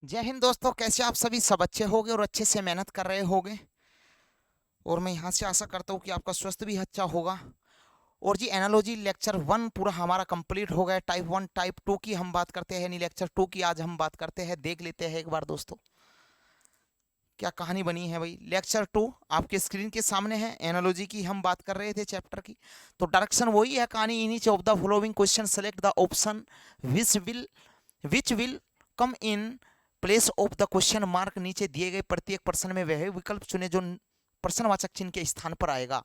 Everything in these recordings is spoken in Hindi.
जय हिंद दोस्तों, कैसे आप सभी सब अच्छे होंगे और अच्छे से मेहनत कर रहे होंगे। और मैं यहाँ से आशा करता हूँ कि आपका स्वास्थ्य भी अच्छा होगा। और जी एनालॉजी लेक्चर 1 पूरा हमारा कंप्लीट हो गया। टाइप 1 टाइप 2 की हम बात करते हैं, यानी लेक्चर 2 की आज हम बात करते हैं। देख लेते हैं एक बार दोस्तों क्या कहानी बनी है। भाई लेक्चर 2 आपके स्क्रीन के सामने है। एनालॉजी की हम बात कर रहे थे चैप्टर की। तो डायरेक्शन वही है कहानी। In each of the following question select the option which will come in place of the question mark. नीचे दिए गए प्रत्येक प्रश्न में वह विकल्प चुने जो प्रश्नवाचक चिन्ह के स्थान पर आएगा।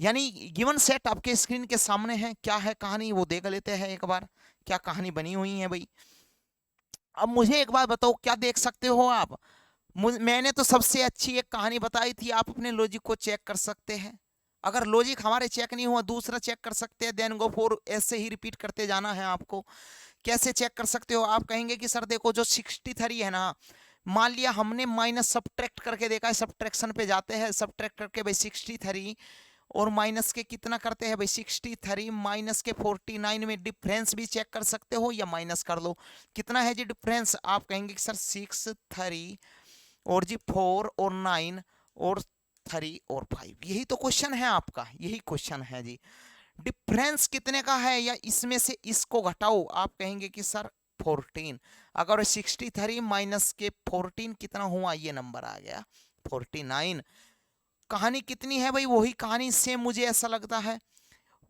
यानी गिवन सेट आपके स्क्रीन के सामने है। क्या है कहानी वो देख लेते हैं एक बार, क्या कहानी बनी हुई है भाई। अब मुझे एक बात बताओ, क्या देख सकते हो आप। मैंने तो सबसे अच्छी एक कहानी बताई थी, आप अपने लॉजिक को चेक कर सकते हैं। अगर लॉजिक हमारे चेक नहीं हुआ, दूसरा चेक कर सकते हैं। देन गो फॉर, ऐसे ही रिपीट करते जाना है आपको। कैसे चेक कर सकते हो, आप कहेंगे कि सर देखो जो 63 है ना, मान लिया हमने माइनस सब्ट्रैक्ट करके देखा है। सब्ट्रैक्शन पे जाते हैं, सब्ट्रैक्ट करके भाई 63 और माइनस के कितना करते हैं भाई 63 माइनस के 49 में डिफरेंस भी चेक कर सकते हो या माइनस कर लो। कितना है जी डिफरेंस, आप कहेंगे कि सर 63 और जी 4 और 9 और 3 और 5। यही तो क्वेश्चन है आपका, यही क्वेश्चन है जी। डिफरेंस कितने का है या इसमें से इसको घटाओ। आप कहेंगे कि सर 14। अगर 63 माइनस के 14 कितना हुआ, ये नंबर आ गया 49। कहानी कितनी है भाई, वही कहानी सेम मुझे ऐसा लगता है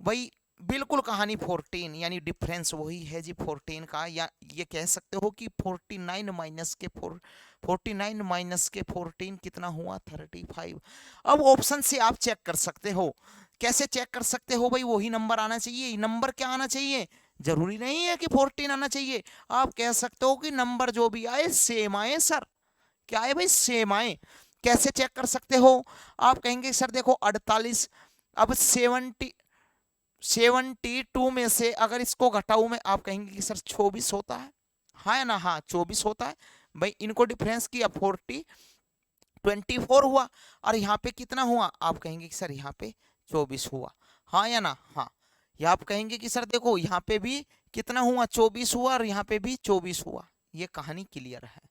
भाई। बिल्कुल कहानी 14, यानी डिफरेंस वही है जी 14 का। या ये कह सकते हो कि 49 माइनस के 49 माइनस के 14 कितना हुआ 35। अब ऑप्शन से आप चेक कर सकते हो। कैसे चेक कर सकते हो भाई, वही नंबर आना चाहिए। नंबर क्या आना चाहिए, जरूरी नहीं है कि 14 आना चाहिए। आप कह सकते हो कि नंबर जो भी आए सेम आए सर। क्या है भाई, सेम आए। कैसे चेक कर सकते हो, आप कहेंगे सर देखो 48। अब 72 में से अगर इसको घटाऊं मैं, आप कहेंगे कि सर 24 होता है ना। हाँ 24 होता है भाई। इनको डिफरेंस किया 40, 24 हुआ। और यहाँ पे कितना हुआ, आप कहेंगे कि सर यहाँ पे 24 हुआ। हाँ या ना, हाँ। या आप कहेंगे कि सर देखो यहाँ पे भी कितना हुआ 24 हुआ और यहाँ पे भी 24 हुआ। ये कहानी क्लियर है।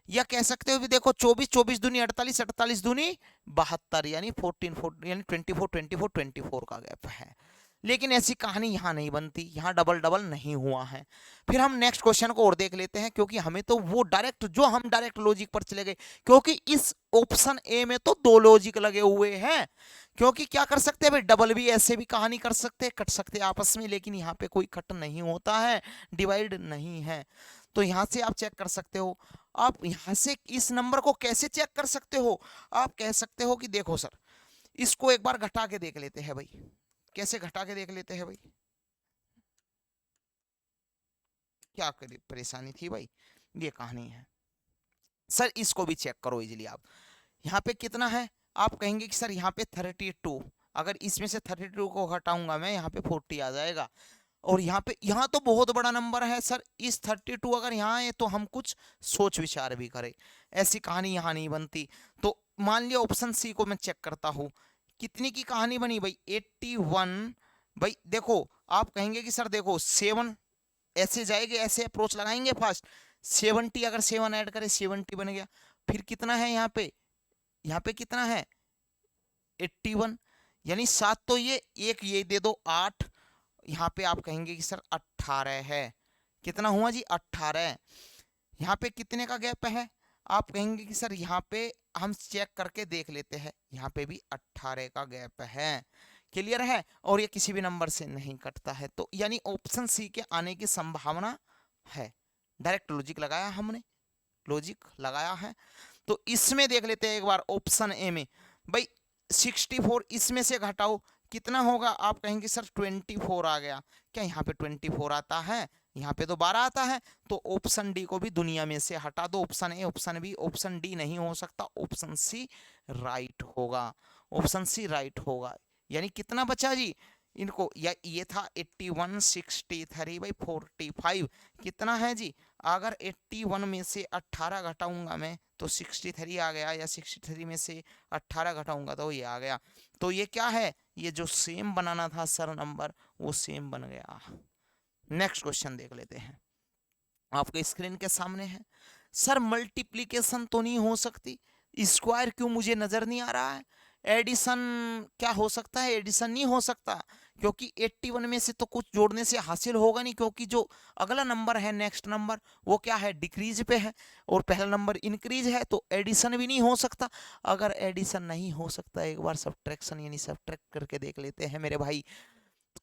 या कह सकते हो भी देखो 24 24 दूनी 48, 48 दूनी 72, यानी 14 यानी 24 24 24 का गैप है। लेकिन ऐसी कहानी यहाँ नहीं बनती, यहाँ डबल डबल नहीं हुआ है। फिर हम नेक्स्ट क्वेश्चन को और देख लेते हैं, क्योंकि हमें तो वो डायरेक्ट जो हम डायरेक्ट लॉजिक पर चले गए। क्योंकि इस ऑप्शन ए में तो दो लॉजिक लगे हुए हैं। क्योंकि क्या कर सकते हैं भाई, डबल भी ऐसे भी कहानी कर सकते हैं, कट सकते हैं आपस में। लेकिन यहाँ पे कोई कट नहीं होता है, डिवाइड नहीं है। तो यहाँ से आप चेक कर सकते हो। आप यहाँ से इस नंबर को कैसे चेक कर सकते हो, आप कह सकते हो कि देखो सर, इसको एक बार घटा के देख लेते हैं भाई। कैसे घटा के देख लेते हैं भाई, क्या परेशानी थी भाई। ये कहानी है सर, इसको भी चेक करो इजीली आप। यहाँ पे कितना है, आप कहेंगे कि सर यहाँ पे 32। अगर इसमें से 32 को घटाऊंगा मैं, यहाँ पे 40 आ जाएगा। और यहाँ पे, यहाँ तो बहुत बड़ा नंबर है सर। इस 32 अगर यहाँ है तो हम कुछ सोच विचार भी करें। ऐसी कहानी यहाँ नहीं बनती। तो मान लिया ऑप्शन सी को मैं चेक करता हूँ, कितनी की कहानी बनी भाई 81। भाई देखो, आप कहेंगे कि सर देखो 7 ऐसे जाएंगे, ऐसे अप्रोच लगाएंगे फास्ट। 70 अगर 7 ऐड करें 70 बन गया। फिर कितना है यहाँ पे, यहाँ पे कितना है 81। यानी 7 तो एक ये दे दो 8। यहाँ पे आप कहेंगे कि सर 18 है। कितना हुआ जी 18। यहाँ पे कितने का गैप है, आप कहेंगे कि सर यहाँ पे हम चेक करके देख लेते हैं। यहाँ पे भी 18 का गैप है। क्लियर है, और ये किसी भी नंबर से नहीं कटता है। तो यानी ऑप्शन सी के आने की संभावना है। डायरेक्ट लॉजिक लगाया हमने, लॉजिक लगाया है। तो इसमें देख लेते हैं एक बार ऑप्शन ए में भाई 64 इसमें से घटाओ कितना होगा, आप कहेंगे सर 24 आ गया। क्या यहाँ पे 24 आता है, यहाँ पे तो 12 आता है। तो ऑप्शन डी को भी दुनिया में से हटा दो। Option A, option B, option D नहीं हो सकता। ऑप्शन सी राइट होगा, ऑप्शन सी राइट होगा। यानी कितना बचा जी इनको, या ये था 81 63 बाई 45 कितना है जी। अगर 81 में से 18 घटाऊंगा मैं तो 63 आ गया, या 63 में से 18 घटाऊंगा तो ये आ गया। तो ये क्या है, ये जो सेम बनाना था सर नंबर, वो सेम बन गया। नेक्स्ट क्वेश्चन देख लेते हैं, आपके स्क्रीन के सामने है। सर मल्टीप्लीकेशन तो नहीं हो सकती, स्क्वायर क्यों मुझे नजर नहीं आ रहा है, एडिशन क्या हो सकता है, एडिशन नहीं हो सकता, क्योंकि 81 में से तो कुछ जोड़ने से हासिल होगा नहीं, क्योंकि जो अगला नंबर है नेक्स्ट नंबर वो क्या है, डिक्रीज पे है, और पहला नंबर इंक्रीज है, तो एडिशन भी नहीं हो सकता। अगर एडिशन नहीं हो सकता, एक बार सब्ट्रैक्शन यानी सब्ट्रैक्ट करके देख लेते हैं मेरे भाई।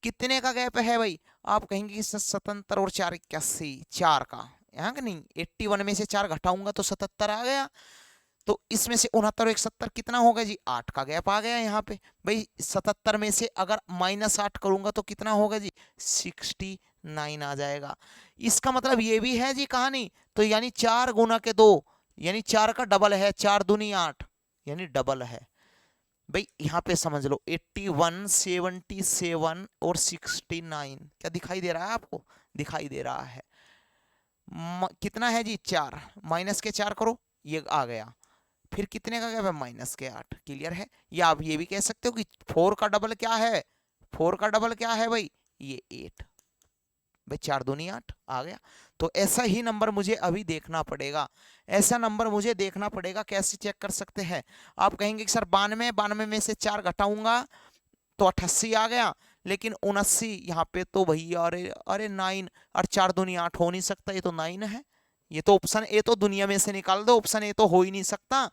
कितने का गैप है भाई, आप कहेंगे कि 77 और 4 81, 4 का, यहाँ का नहीं, 81 में से 4 घटाऊंगा तो 77 आ गया, तो इसमें से 69 और 71 कितना होगा जी, 8 का गैप आ गया यहाँ पे भाई। 77 में से अगर -8 करूंगा तो कितना होगा जी, 69 आ जाएगा। इसका मतलब ये भी है जी कहानी, तो यानी 4 गुना के 2 यानी 4 का डबल है, 4 दूनी 8 यानी डबल है भाई। यहाँ पे समझ लो 81, 77 और 69, क्या दिखाई दे रहा है आपको, दिखाई दे रहा है। कितना है जी, 4, माइनस के 4 करो, ये आ गया, फिर कितने का गैप है, -8, क्लियर है। या आप ये भी कह सकते हो कि 4 का डबल क्या है, 4 का डबल क्या है भाई, ये 8 भाई, 4 दूनी 8 आ गया। तो ऐसा ही नंबर मुझे अभी देखना पड़ेगा, ऐसा नंबर मुझे देखना पड़ेगा। कैसे चेक कर सकते हैं, आप कहेंगे कि सर 92 में से 4 घटाऊंगा तो 88 आ गया, लेकिन 79 यहाँ पे तो भैया, अरे अरे 9 और 4 दूनी 8 हो नहीं सकता, ये तो 9 है, ये तो ऑप्शन ए तो दुनिया में से निकाल दो, ऑप्शन ए तो हो ही नहीं सकता।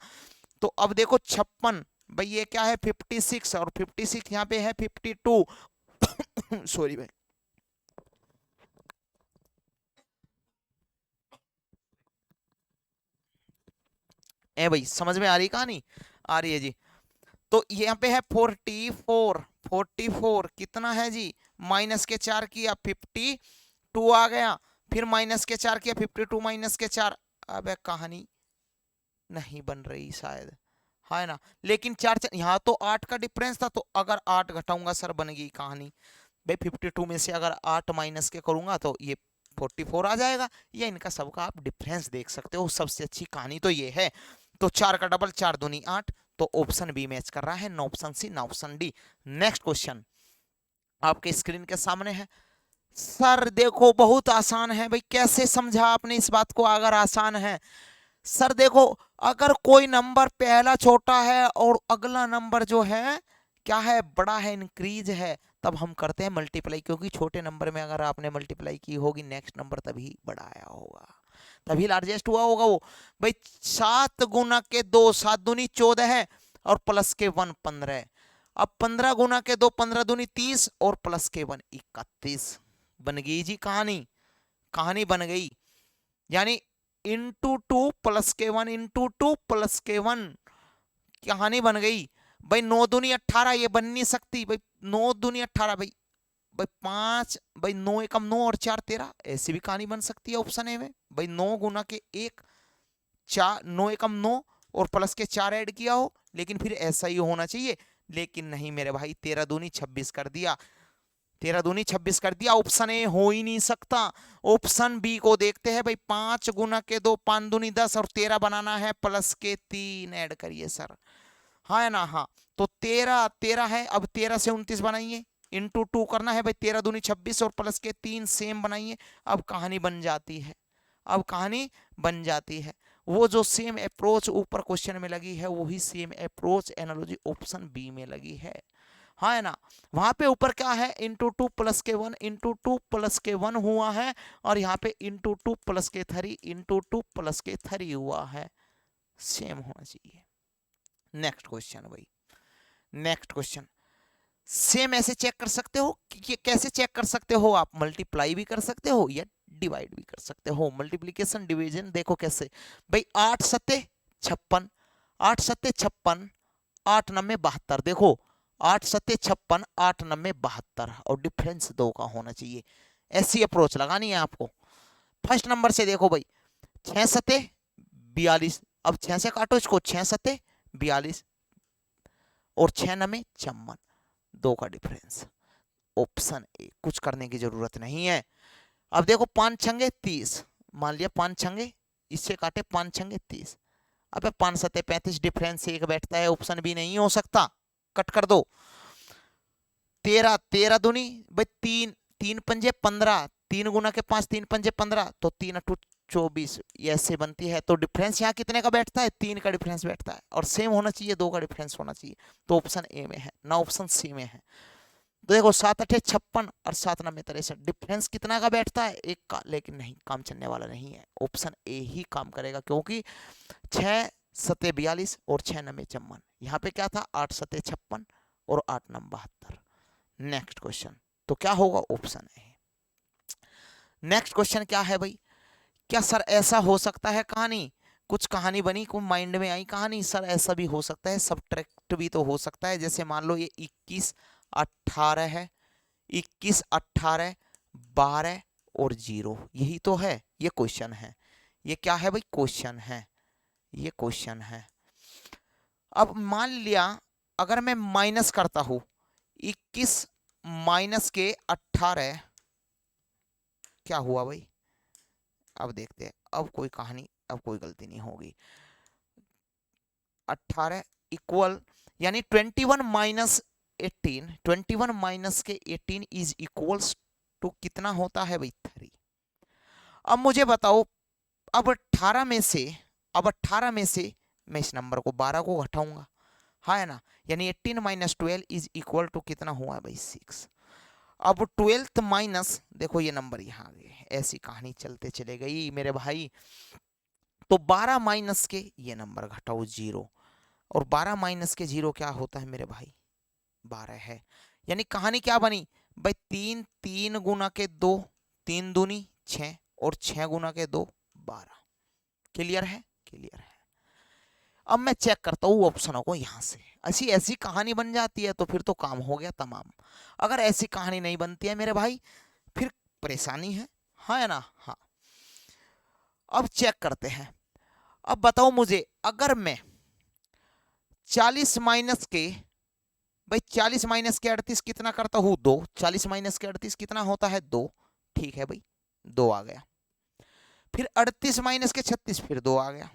तो अब देखो 56 भाई, ये क्या है 56, और 56 यहाँ पे है 52 सॉरी भाई, ए भाई समझ में आ रही कहानी, आ रही है जी। तो यहाँ पे है 44, 44 कितना है जी, माइनस के 4 किया 52 आ गया, फिर माइनस के 4 किया 52 माइनस के 4, अब कहानी नहीं बन रही शायद, है ना, लेकिन 4 यहाँ तो 8 का डिफरेंस था, तो अगर 8 घटाऊंगा सर बन गई कहानी भाई। 52 में से अगर 8 माइनस के करूंगा तो ये 44 आ जाएगा, या इनका सबका आप डिफरेंस देख सकते हो, सबसे अच्छी कहानी तो ये है। तो 4 का डबल, 4 दूनी 8, तो ऑप्शन बी मैच कर रहा है, नो ऑप्शन सी ना ऑप्शन डी। नेक्स्ट क्वेश्चन आपके स्क्रीन के सामने है। सर देखो बहुत आसान है भाई, कैसे समझा आपने इस बात को, अगर आसान है सर देखो, अगर कोई नंबर पहला छोटा है और अगला नंबर जो है क्या है, बड़ा है, इंक्रीज है, तब हम करते हैं मल्टीप्लाई, क्योंकि छोटे नंबर में अगर आपने मल्टीप्लाई की होगी नेक्स्ट नंबर तभी बड़ा आया होगा, तभी लार्जेस्ट हुआ होगा वो भाई। 7 गुना के 2, 7 दूनी 14 है, और प्लस के 1 15, अब 15 गुना के 2, 15 दूनी 30, और प्लस के 1 31, बन गई जी कहानी, कहानी बन गई। यानी इंटू 2 प्लस के 1 इंटू 2 प्लस के 1, कहानी बन गई भाई। 9 दूनी 18, ये बन नहीं सकती भाई, 9 दूनी 18 भाई, भाई 5 भाई, 9 एकम 9 और 4 13, ऐसी भी कहानी बन सकती है ऑप्शन ए में भाई। 9 गुना के 1 4, 9 एकम 9 और प्लस के 4 ऐड किया हो, लेकिन फिर ऐसा ही होना चाहिए, लेकिन नहीं मेरे भाई, 13 दूनी 26 कर दिया, 13 दूनी 26 कर दिया, ऑप्शन ए हो ही नहीं सकता। ऑप्शन बी को देखते हैं भाई, 5 गुना के 2, 5 दूनी 10, और 13 बनाना है, प्लस के 3 ऐड करिए सर, हाँ है ना, हाँ। तो 13 13 है, अब 13 से 29 बनाइए, इंटू 2 करना है भाई, 13 दूनी 26 और प्लस के 3 सेम बनाइए, अब कहानी बन जाती है, अब कहानी बन जाती है। वो जो सेम अप्रोच ऊपर क्वेश्चन में लगी है, वही same approach analogy option B में लगी है, हाँ है ना। वहां पे ऊपर क्या है, इंटू 2 प्लस के 1 इंटू 2 प्लस के 1 हुआ है, और यहाँ पे इंटू 2 प्लस के 3 इंटू 2 प्लस के 3 हुआ है, सेम होना चाहिए। नेक्स्ट क्वेश्चन भाई, नेक्स्ट क्वेश्चन सेम ऐसे चेक कर सकते हो कि कैसे चेक कर सकते हो, आप मल्टीप्लाई भी कर सकते हो या डिवाइड भी कर सकते हो। मल्टीप्लीकेशन डिवीजन देखो कैसे भाई, 8 सत्ते 56, 8 सत्ते 56, 8 नम्बे 72, देखो 8 सत्ते 56, 8 नम्बे 72, और डिफरेंस 2 का होना चाहिए, ऐसी अप्रोच लगानी है आपको। फर्स्ट नंबर से देखो भाई, 6 सत्ते 42, अब 6 से काटो इसको, 6 सत्ते 42 और 6 नम्बे 56, 2 का डिफरेंस, ऑप्शन ए, कुछ करने की जरूरत नहीं है। अब देखो 5 छंगे 30, मान लिया 5 छंगे, इससे काटे 5 छंगे 30, अब 5 सत्ते 35, डिफरेंस 1 बैठता है, ऑप्शन बी नहीं हो सकता, कट कर दो। 13 13 दूनी भाई 3, 3 पंजे 15, 3 गुना के 5, 3 पंजे 15, तो 3 अटू 24 ये ऐसे बनती है, तो डिफरेंस यहाँ कितने का बैठता है? 3 का डिफरेंस बैठता है, और सेम होना चाहिए, 2 का डिफरेंस होना चाहिए, तो ऑप्शन ए में है ना, ऑप्शन सी में है। तो देखो 7 अठे 56 और 7 9 63, डिफरेंस कितना का बैठता है? 1 का, लेकिन नहीं, काम चलने वाला नहीं है, ऑप्शन ए ही काम करेगा, क्योंकि 6 सते 42 और 6 9 54, यहाँ पे क्या था? 8 सते 56 और 8 9 72। नेक्स्ट क्वेश्चन, तो क्या होगा? Option A. नेक्स्ट क्वेश्चन क्या है भाई? क्या सर ऐसा हो सकता है कहानी, कुछ कहानी बनी, को माइंड में आई कहानी, सर ऐसा भी हो सकता है, सब्ट्रैक्ट भी तो हो सकता है, जैसे मान लो ये 21 18 है, 21 18 12 और 0, यही तो है, ये क्वेश्चन है, ये क्या है भाई? क्वेश्चन है, ये क्वेश्चन है। अब मान लिया अगर मैं माइनस करता हूं 21 माइनस के 18, क्या हुआ भाई? अब देखते हैं, अब कोई कहानी, अब कोई गलती नहीं होगी। 18 इक्वल, यानी 21 माइनस 18, 21 माइनस के 18 इज इक्वल्स टू कितना होता है भाई? 3। अब मुझे बताओ, अब 18 में से, अब 18 में से मैं इस नंबर को 12 को घटाऊंगा, हाँ है ना, यानी 18 माइनस 12 इज इक्वल टू कितना हुआ भाई? 6। अब 12th माइनस, देखो ये नंबर यहाँ आ गए, ऐसी कहानी चलते चले गई मेरे भाई। तो 12 माइनस के ये नंबर घटाओ 0, और 12 माइनस के 0 क्या होता है मेरे भाई? 12 है। यानी कहानी क्या बनी भाई? 3 3 गुना के 2, 3 दूनी 6, और 6 गुना के 2 12। क्लियर है? क्लियर है। अब मैं चेक करता हूँ ऑप्शनों को, यहां से ऐसी ऐसी कहानी बन जाती है तो फिर तो काम हो गया तमाम। अगर ऐसी कहानी नहीं बनती है मेरे भाई, फिर परेशानी है, हाँ है ना? हाँ। अब चेक करते हैं। अब बताओ मुझे, अगर मैं 40 माइनस के, भाई 40 माइनस के 38 कितना करता हूं? 2। 40 माइनस के 38 कितना होता है? 2। ठीक है भाई, 2 आ गया। फिर 38 माइनस के 36, फिर 2 आ गया।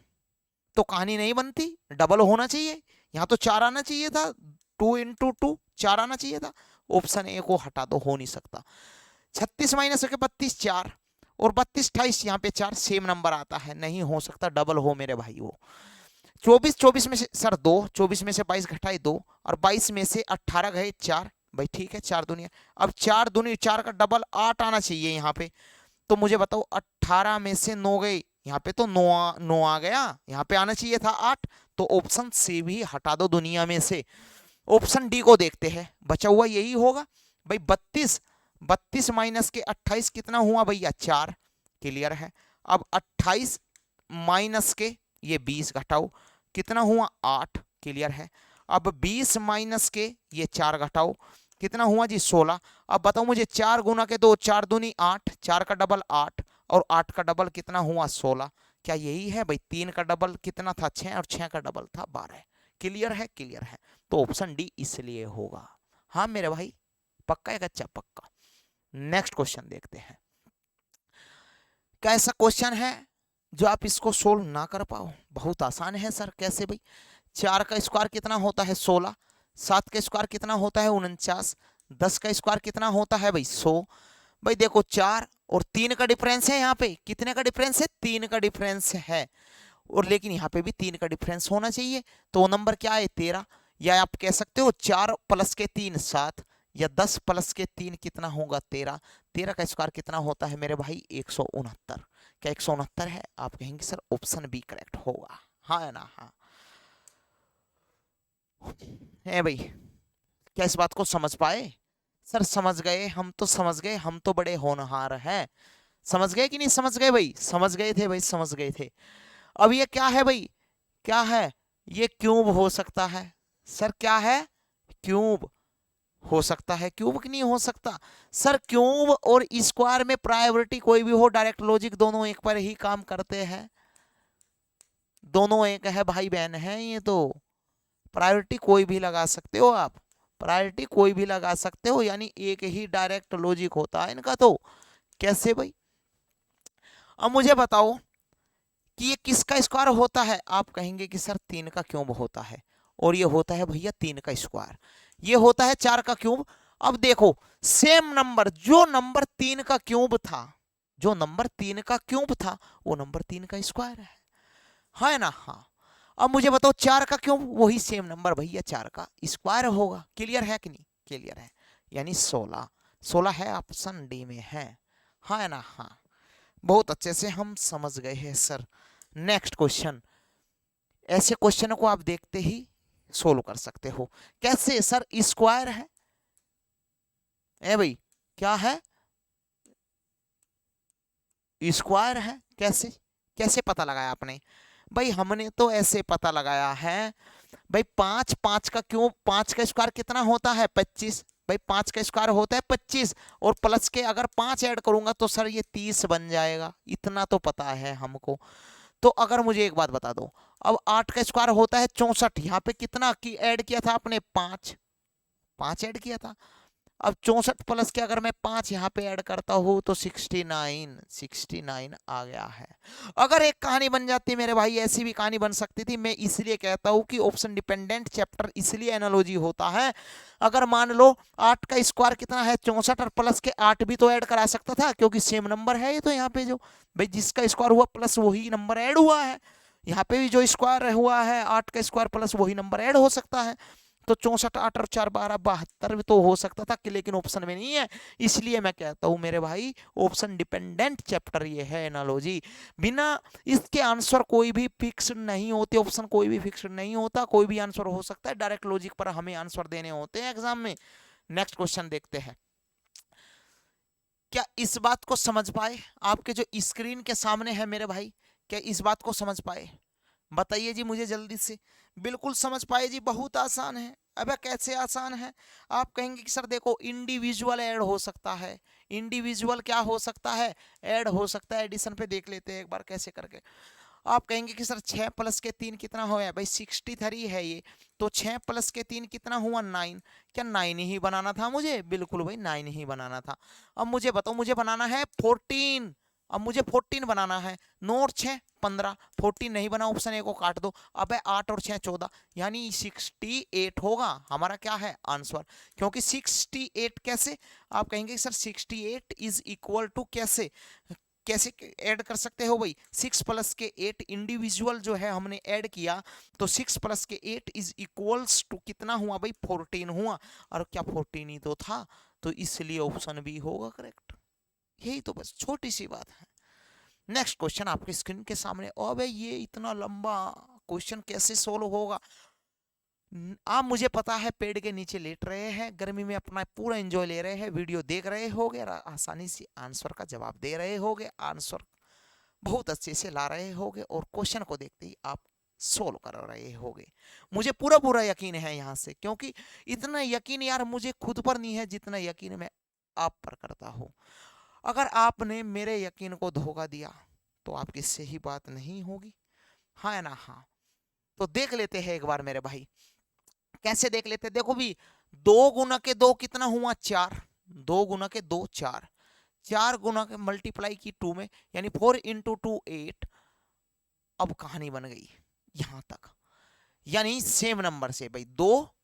तो कहानी नहीं बनती, डबल होना चाहिए, यहां तो 4 आना चाहिए था, 2 इंटू 2 4 आना चाहिए था। ऑप्शन ए को हटा दो, हो नहीं सकता। 36 माइनस के 32 4, और 32 28, यहाँ पे 4 सेम नंबर आता है, नहीं हो सकता, डबल हो मेरे भाई वो। 24 24 में से सर 2, 24 में से 22 घटाए 2, और 22 में से 18 गए 4, भाई ठीक है, 4 दुनिया। अब 4 दुनी 4 का डबल 8 आना चाहिए यहाँ पे। तो मुझे बताओ 18 में से 9 गए, यहाँ पे तो 9 आ गया, यहाँ पे आना चाहिए था 8। तो ऑप्शन सी भी हटा दो दुनिया में से। ऑप्शन डी को देखते हैं, बचा हुआ यही होगा भाई। 32 माइनस के 28 कितना हुआ भैया? 4। क्लियर है। अब 28 माइनस के ये 20 घटाओ, कितना हुआ? 8। क्लियर है। अब 20 माइनस के ये 4 घटाओ, कितना हुआ जी? 16। अब बताओ मुझे, 4 गुना के 2, 4 दूनी 8, 4 का डबल 8, और 8 का डबल कितना हुआ? 16। क्या यही है भाई? 3 का डबल कितना था? 6, और 6 का डबल था 12। क्लियर है? क्लियर है। तो ऑप्शन डी इसलिए होगा। हाँ मेरे भाई, पक्का है, कच्चा पक्का। नेक्स्ट क्वेश्चन देखते हैं। क्या ऐसा क्वेश्चन है जो आप इसको सोल्व ना कर पाओ? बहुत आसान है सर, कैसे भाई? 4 का स्क्वायर कितना होता है? 16। 7 का स्क्वायर कितना होता है? 49। 10 का स्क्वायर कितना होता है भाई? 100। भाई देखो 4 और 3 का डिफरेंस है, यहाँ पे कितने का डिफरेंस है? 3 का डिफरेंस है, और लेकिन यहाँ पे भी 3 का डिफरेंस होना चाहिए, तो वो नंबर क्या है? 13। या आप कह सकते हो 4 प्लस के 3 7, या 10 प्लस के 3 कितना होगा? 13। 13 का स्क्वायर कितना होता है मेरे भाई? 169। क्या 169 है? आप कहेंगे सर ऑप्शन बी करेक्ट होगा, हाँ है ना? हाँ है भाई। क्या इस बात को समझ पाए? सर समझ गए, हम तो समझ गए, हम तो बड़े होनहार हैं। समझ गए कि नहीं समझ गए भाई? समझ गए थे भाई, समझ गए थे। अब ये क्या है भाई? क्या है ये? क्यूब हो सकता है सर। क्या है? क्यूब हो सकता है। क्यूब की नहीं हो सकता सर? क्यूब और स्क्वायर में प्रायोरिटी कोई भी हो, डायरेक्ट लॉजिक दोनों एक पर ही काम करते हैं, दोनों एक है, भाई बहन है ये तो। प्रायोरिटी कोई भी लगा सकते हो आप, प्रायोरिटी कोई भी लगा सकते हो, यानी एक ही डायरेक्ट लॉजिक होता है इनका। तो कैसे भाई? अब मुझे बताओ कि ये किसका स्क्वायर होता है? आप कहेंगे कि सर 3 का क्यूब होता है, और ये होता है भैया 3 का स्क्वायर, ये होता है 4 का क्यूब। अब देखो सेम नंबर, जो नंबर 3 का क्यूब था, जो नंबर 3 का क्यूब था वो नंबर 3 का स्क्वायर है ना? हाँ। अब मुझे बताओ 4 का क्यूब, वही सेम नंबर भैया 4 का स्क्वायर होगा। क्लियर है कि नहीं? क्लियर है, यानी 16। 16 है, ऑप्शन डी में है ना? हाँ, बहुत अच्छे से हम समझ गए हैं सर। नेक्स्ट क्वेश्चन, ऐसे क्वेश्चन को आप देखते ही सोल्व कर सकते हो। कैसे सर? स्क्वायर है ए भाई, क्या है? स्क्वायर है। कैसे कैसे पता लगाया आपने? भाई हमने तो ऐसे पता लगाया है भाई, 5 5 का क्यूब, 5 का स्क्वायर कितना होता है? 25। भाई 5 का स्क्वायर होता है 25, और प्लस के अगर 5 ऐड करूंगा तो सर ये 30 बन जाएगा। इतना तो पता है हमको। तो अगर मुझे एक बात बता दो, अब 8 का स्क्वायर होता है 64, यहाँ पे कितना की ऐड किया था आपने? 5 5 ऐड किया था। अब 64 प्लस के अगर मैं 5 यहाँ पे ऐड करता हूँ तो 69 आ गया है। अगर एक कहानी बन जाती मेरे भाई, ऐसी भी कहानी बन सकती थी। मैं इसलिए कहता हूँ कि ऑप्शन डिपेंडेंट चैप्टर इसलिए एनालॉजी होता है। अगर मान लो 8 का स्क्वायर कितना है? 64, और प्लस के 8 भी तो ऐड करा सकता था, क्योंकि सेम नंबर है ये तो। यहाँ पे जो भाई जिसका स्क्वायर हुआ प्लस वही नंबर ऐड हुआ है। यहाँ पे भी जो स्क्वायर हुआ है 8 का स्क्वायर प्लस वही नंबर ऐड हो सकता है। तो 64, 8 और 4 12 72 तो हो सकता था कि, लेकिन ऑप्शन में नहीं है। इसलिए मैं कहता हूं मेरे भाई, ऑप्शन डिपेंडेंट चैप्टर ये है एनालॉजी। बिना इसके आंसर कोई भी फिक्स नहीं होते, ऑप्शन कोई भी फिक्स नहीं होता, कोई भी आंसर हो सकता है। डायरेक्ट लॉजिक पर हमें आंसर देने होते हैं एग्जाम में। नेक्स्ट क्वेश्चन देखते हैं। क्या इस बात को समझ पाए? आपके जो स्क्रीन के सामने है मेरे भाई, क्या इस बात को समझ पाए? बताइए जी मुझे जल्दी से। बिल्कुल समझ पाए जी, बहुत आसान है। अबे कैसे आसान है? आप कहेंगे कि सर देखो, इंडिविजुअल ऐड हो सकता है। इंडिविजुअल क्या हो सकता है? ऐड हो सकता है। एडिशन पे देख लेते हैं एक बार कैसे करके। आप कहेंगे कि सर 6 प्लस के 3 कितना हो? भाई 63 है ये, तो 6 प्लस के 3 कितना हुआ? 9। क्या 9 ही बनाना था मुझे? बिल्कुल भाई 9 ही बनाना था। अब मुझे बताओ, मुझे बनाना है 14। अब मुझे 14 बनाना है। 9 और 6 15, 14 नहीं बना, ऑप्शन ए को काट दो। अब 8 और 6 14, यानी 68 होगा हमारा क्या है? आंसर। क्योंकि 68 कैसे? आप कहेंगे सर 68 इज इक्वल टू कैसे? कैसे ऐड कर सकते हो भाई? 6 प्लस के 8 इंडिविजुअल जो है हमने ऐड किया, तो 6 प्लस के 8 इज इक्वल्स टू कितना हुआ भाई? 14 हुआ। और क्या 14 ही तो था, तो इसलिए ऑप्शन बी होगा करेक्ट। यही तो बस छोटी सी बात है। नेक्स्ट क्वेश्चन आपके स्क्रीन के सामने। अबे ये इतना लंबा क्वेश्चन कैसे सोल्व होगा? आप मुझे पता है पेड़ के नीचे लेट रहे हैं, गर्मी में अपना पूरा एंजॉय ले रहे हैं, वीडियो देख रहे होगे, आसानी से आंसर का जवाब दे रहे होगे, आंसर बहुत अच्छे से ला रहे होगे, और क्वेश्चन को देखते ही आप सोल्व कर रहे होगे। मुझे पूरा पूरा यकीन है यहाँ से, क्योंकि इतना यकीन यार मुझे खुद पर नहीं है जितना यकीन मैं आप पर करता हूँ। अगर आपने मेरे यकीन को धोखा दिया तो आपकी सही बात नहीं होगी, हाँ ना? हाँ, तो देख लेते हैं एक बार मेरे भाई। कैसे देख लेते हैं? देखो भी, 2 गुना के 2 कितना हुआ? 4। 2 गुना के 2 4, 4 गुना के मल्टीप्लाई की 2 में, यानी 4 इंटू 2 8। अब कहानी बन गई यहां तक, यानी सेम नंबर से भाई 2,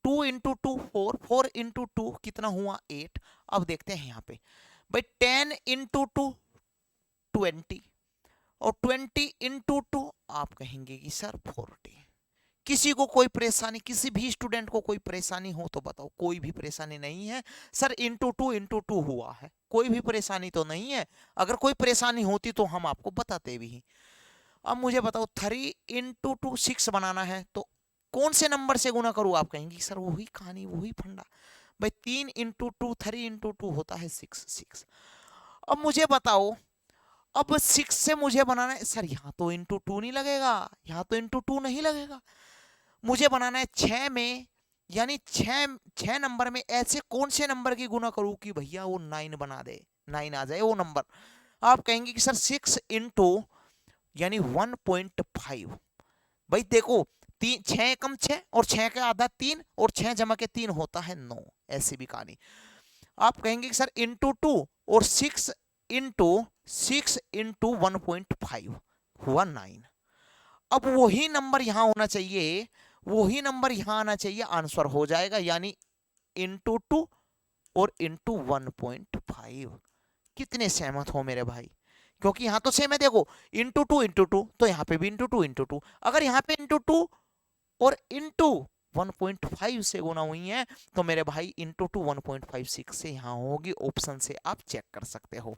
2 इंटू 2 4, 4 इंटू 2 कितना हुआ? 8। अब देखते हैं यहाँ पे भाई 10 इंटू 2 20, और 20 इंटू 2 आप कहेंगे कि सर 40। किसी को कोई परेशानी, किसी भी स्टूडेंट को कोई परेशानी हो तो बताओ? कोई भी परेशानी नहीं है सर, इंटू 2 हुआ है, कोई भी परेशानी तो नहीं है। अगर कोई परेशानी होती तो हम आपको बताते भी। अब मुझे बताओ 3 इंटू 2 6 बनाना है, तो कौन से नंबर से गुना करूं? आप कहेंगे सर वही कहानी, वही फंडा भाई, 3 इंटू 2 3 इंटू 2 होता है 6। अब मुझे बताओ, अब 6 से मुझे बनाना है सर, यहाँ तो इंटू 2 नहीं लगेगा, यहाँ तो इंटू 2 नहीं लगेगा, मुझे बनाना है 6 में, यानी 6 नंबर में ऐसे कौन से नंबर की गुना करूं कि भैया वो 9 बना दे, 9 आ जाए वो नंबर। आप कहेंगे कि सर 6 इंटू यानी 1.5। भाई देखो, 6 एकम 6 और 6 का आधा 3, और 6 जमा के 3 होता है 9। ऐसी भी कहानी। आप कहेंगे कि सर इंटू 2 और 6 इंटू 1.5 हुआ 9। अब वही नंबर यहां होना चाहिए, वही नंबर यहां आना चाहिए, आंसर हो जाएगा, यानी इंटू 2 और इंटू 1.5। कितने सहमत हो मेरे भाई? क्योंकि यहाँ तो सेम है, देखो इंटू टू तो यहाँ पे भी इंटू टू। अगर यहाँ पे इंटू टू और इंटू 1.5 से गुना हुई है तो मेरे भाई इंटू टू 1.56 से यहाँ होगी। ऑप्शन से आप चेक कर सकते हो।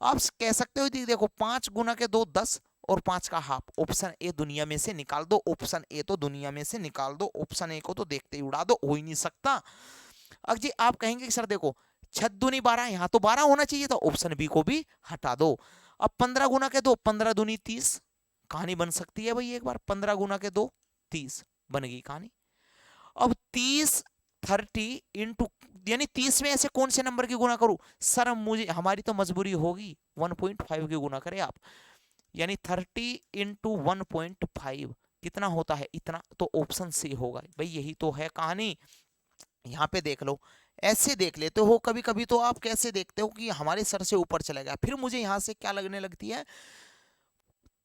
आप कह सकते हो देखो 5 गुना के 2 10 और 5 का हाफ। ऑप्शन ए दुनिया में से निकाल दो, ऑप्शन ए तो दुनिया में से निकाल दो, ऑप्शन ए को तो देखते ही उड़ा दो, हो ही नहीं सकता। अब जी आप कहेंगे कि सर देखो 6 दूनी 12, यहाँ तो 12 होना चाहिए था, ऑप्शन बी को भी हटा दो। अब 15 गुना के 2 15 दूनी 30, कहानी बन सकती है भाई एक बार। 15 गुना के 2 30 बन गई कहानी। अब 30 30 इंटू, यानी 30 में ऐसे कौन से नंबर की गुना करूं सर? मुझे हमारी तो मजबूरी होगी 1.5 की गुना करें आप, यानी 30 इंटू 1.5 कितना होता है? इतना। तो ऑप्शन सी होगा भाई, यही तो है कहानी। यहाँ पे देख लो, ऐसे देख लेते हो कभी कभी तो आप, कैसे देखते हो कि हमारे सर से ऊपर चला गया। फिर मुझे यहाँ से क्या लगने लगती है,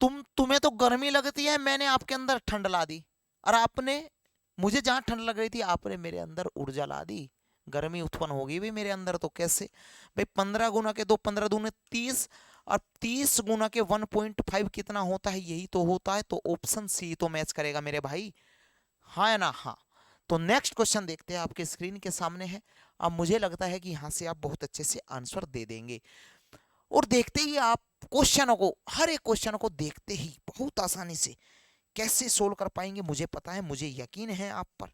तुम्हें तो गर्मी लगती है, मैंने आपके अंदर ठंड ला दी, और आपने मुझे जहां ठंड लग रही थी आपने मेरे अंदर ऊर्जा ला दी, गर्मी उत्पन्न होगी भी मेरे अंदर। तो कैसे भाई? 15 गुना के 2 15 दूने 30, और 30 गुना के 1.5 कितना होता है? यही तो होता है। तो ऑप्शन सी तो मैच करेगा मेरे भाई, हाँ है ना? हाँ। तो नेक्स्ट क्वेश्चन देखते हैं, आपके स्क्रीन के सामने है। अब मुझे लगता है कि यहाँ से आप बहुत अच्छे से आंसर दे देंगे। और देखते ही आप क्वेश्चनों को, हर एक क्वेश्चन को देखते ही बहुत आसानी से कैसे सोल्व कर पाएंगे मुझे पता है, मुझे यकीन है आप पर।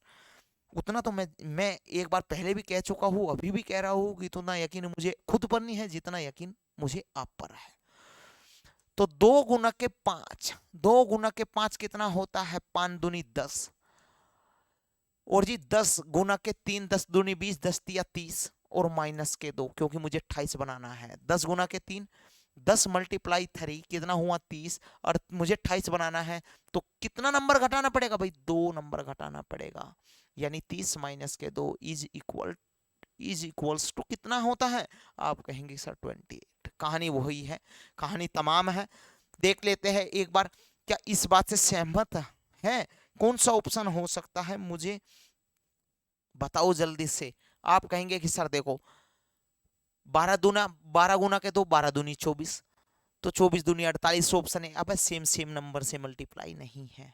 उतना तो मैं एक बार पहले भी कह चुका हूँ, अभी भी कह रहा हूँ कि इतना यकीन मुझे खुद पर नहीं है जितना यकीन मुझे आप पर है। तो 2 गुना के 5, 2 गुना के 5 कितना होता है? 5 दूनी 10, और जी 10 गुना के 3 10 दूनी 20, 10 तिया 30, और माइनस के 2 क्योंकि मुझे 28 बनाना है। 10 गुना के 3 10 मल्टीप्लाई 3 कितना हुआ? 30, और मुझे 28 बनाना है। तो कितना नंबर घटाना पड़ेगा भाई? 2 नंबर घटाना पड़ेगा, यानी 30 माइनस के 2 इज इक्वल्स टू कितना होता है? आप कहेंगे सर 28। कहानी वही है, कहानी तमाम है। देख लेते हैं एक बार, क्या इस बात से सहमत है? कौन सा ऑप्शन हो सकता है मुझे बताओ जल्दी से। आप कहेंगे कि सर देखो 12 गुना के 2 12 दूनी 24, तो 24 दूनी 48 ऑप्शन है। अब सेम सेम नंबर से मल्टीप्लाई नहीं है,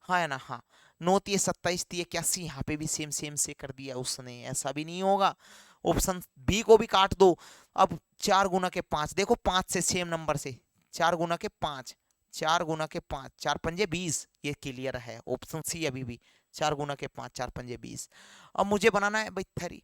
हाँ है ना? हाँ। 9 तिये 27 तिये 81, यहाँ पे भी सेम सेम से कर दिया उसने, ऐसा भी नहीं होगा। ऑप्शन बी को भी काट दो। अब 4 गुना के 5, देखो 5 से सेम नंबर से 4 गुना के 5, 4 गुना के 5 4 पंजे 20, ये क्लियर है। ऑप्शन सी अभी भी 4 गुना के 5 4 पंजे 20। अब मुझे बनाना है भाई 3,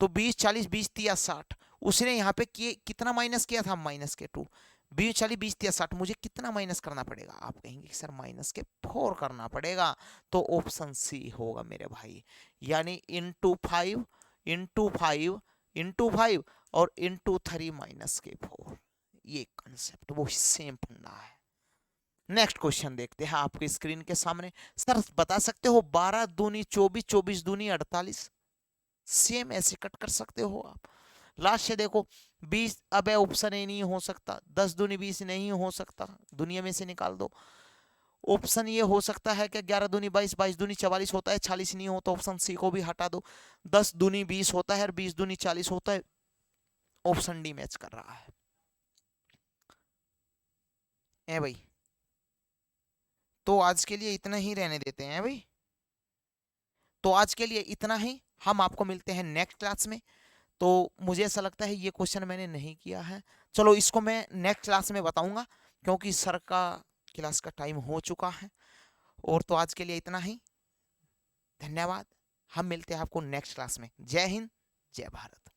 तो 20 40 20 तिया 60, उसने यहाँ पे कितना माइनस किया था? माइनस के 2। 20 40 20 तिया 60, मुझे कितना माइनस करना पड़ेगा? आप कहेंगे सर माइनस के 4 करना पड़ेगा। तो ऑप्शन सी होगा मेरे भाई, यानी इंटू 5 इंटू 5 इंटू 5 और इंटू 3 माइनस के 4। ये कंसेप्ट वो सेम फंडा है। नेक्स्ट क्वेश्चन देखते हैं आपके स्क्रीन के सामने। सर बता सकते हो 12 दूनी 24 24 दूनी 48, सेम ऐसे कट कर सकते हो आप। लास्ट से देखो 20, अब ऑप्शन ए नहीं हो सकता। 10 दूनी 20 नहीं हो सकता, दुनिया में से निकाल दो। ऑप्शन ये हो सकता है कि 11 दूनी 22 22 दूनी 44 होता है, 46 नहीं होता, ऑप्शन सी को भी हटा दो। 10 दूनी 20 होता है और 20 दूनी 40 होता है, ऑप्शन डी मैच कर रहा है। ए भाई, तो आज के लिए इतना ही रहने देते हैं भाई। तो आज के लिए इतना ही, हम आपको मिलते हैं नेक्स्ट क्लास में। तो मुझे ऐसा लगता है ये क्वेश्चन मैंने नहीं किया है, चलो इसको मैं नेक्स्ट क्लास में बताऊंगा, क्योंकि सर का क्लास का टाइम हो चुका है। और तो आज के लिए इतना ही, धन्यवाद। हम मिलते हैं आपको नेक्स्ट क्लास में। जय हिंद, जय भारत।